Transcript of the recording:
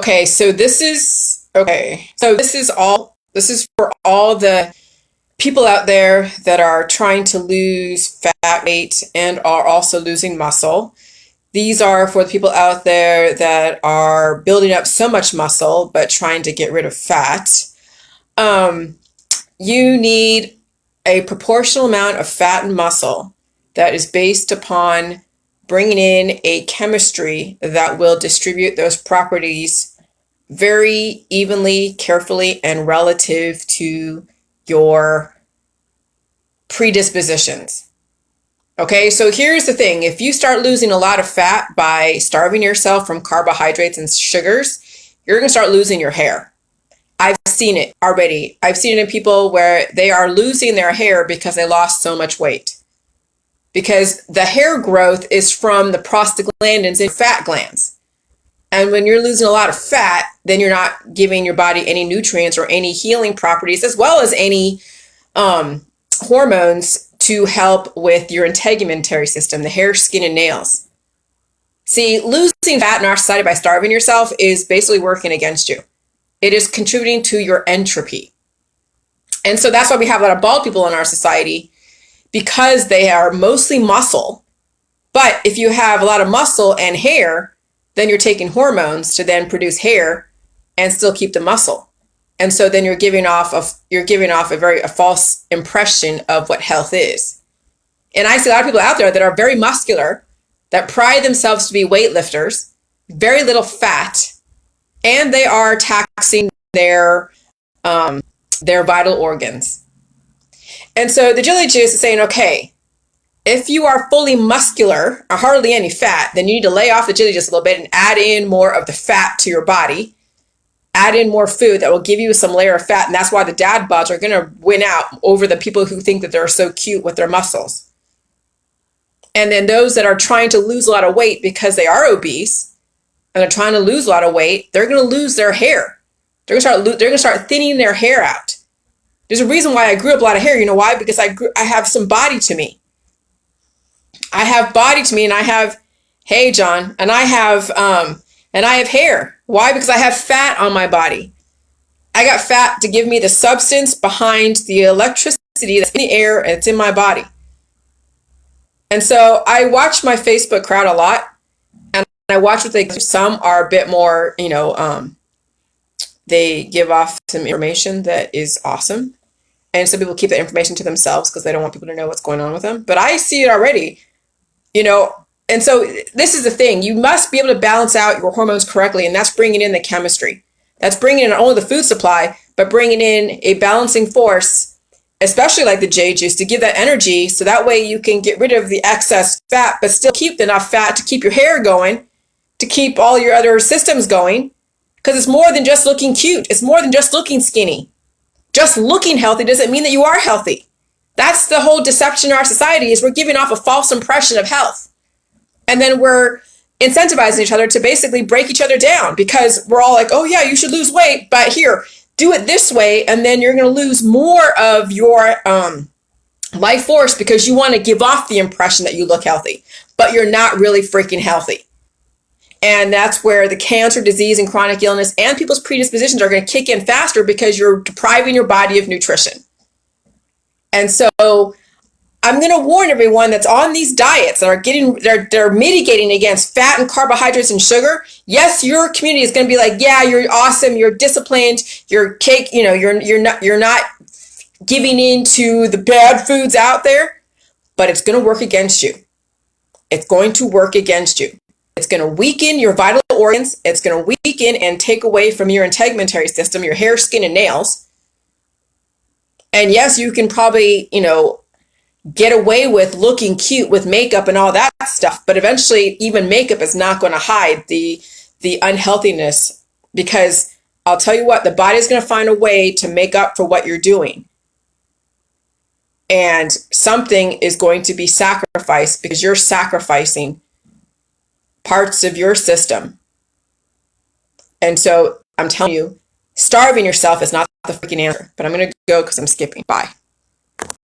Okay, so this is for all the people out there that are trying to lose fat, weight, and are also losing muscle. These are for the people out there that are building up so much muscle but trying to get rid of fat. You need a proportional amount of fat and muscle that is based upon bringing in a chemistry that will distribute those properties very evenly, carefully, and relative to your predispositions. Okay, so here's the thing. If you start losing a lot of fat by starving yourself from carbohydrates and sugars, you're going to start losing your hair. I've seen it already. I've seen it in people where they are losing their hair because they lost so much weight. Because the hair growth is from the prostaglandins in fat glands. And when you're losing a lot of fat, then you're not giving your body any nutrients or any healing properties, as well as any hormones to help with your integumentary system, the hair, skin, and nails. See, losing fat in our society by starving yourself is basically working against you. It is contributing to your entropy. And so that's why we have a lot of bald people in our society, because they are mostly muscle. But if you have a lot of muscle and hair, then you're taking hormones to then produce hair and still keep the muscle. And so then you're giving off a false impression of what health is. And I see a lot of people out there that are very muscular, that pride themselves to be weightlifters, very little fat, and they are taxing their vital organs. And so the Jilly Juice is saying, okay, if you are fully muscular or hardly any fat, then you need to lay off the Jilly Juice a little bit and add in more of the fat to your body. Add in more food that will give you some layer of fat. And that's why the dad bods are going to win out over the people who think that they're so cute with their muscles. And then those that are trying to lose a lot of weight because they are obese and they're trying to lose a lot of weight, they're going to lose their hair. They're going to start thinning their hair out. There's a reason why I grew up a lot of hair. You know why? Because I have some body to me. I have body to me, and I have, hey, John, and I have hair. Why? Because I have fat on my body. I got fat to give me the substance behind the electricity that's in the air and it's in my body. And so I watch my Facebook crowd a lot, and I watch what they do. Some are a bit more, they give off some information that is awesome. And some people keep that information to themselves because they don't want people to know what's going on with them. But I see it already, And so this is the thing. You must be able to balance out your hormones correctly. And that's bringing in the chemistry. That's bringing in not only the food supply, but bringing in a balancing force, especially like the J juice, to give that energy. So that way you can get rid of the excess fat, but still keep enough fat to keep your hair going, to keep all your other systems going. Because it's more than just looking cute. It's more than just looking skinny. Just looking healthy doesn't mean that you are healthy. That's the whole deception in our society, is we're giving off a false impression of health. And then we're incentivizing each other to basically break each other down, because we're all like, oh yeah, you should lose weight, but here, do it this way. And then you're going to lose more of your life force because you want to give off the impression that you look healthy, but you're not really freaking healthy. And that's where the cancer, disease, and chronic illness and people's predispositions are going to kick in faster, because you're depriving your body of nutrition. And so I'm going to warn everyone that's on these diets that are they're mitigating against fat and carbohydrates and sugar. Yes, your community is going to be like, yeah, you're awesome, you're disciplined, you're you're not giving in to the bad foods out there, but it's going to work against you. It's going to work against you. It's going to weaken your vital organs. It's going to weaken and take away from your integumentary system, your hair, skin, and nails. And yes, you can probably, get away with looking cute with makeup and all that stuff. But eventually, even makeup is not going to hide the unhealthiness, because I'll tell you what, the body is going to find a way to make up for what you're doing. And something is going to be sacrificed, because you're sacrificing parts of your system. And so I'm telling you, starving yourself is not the freaking answer. But I'm going to go because I'm skipping. Bye.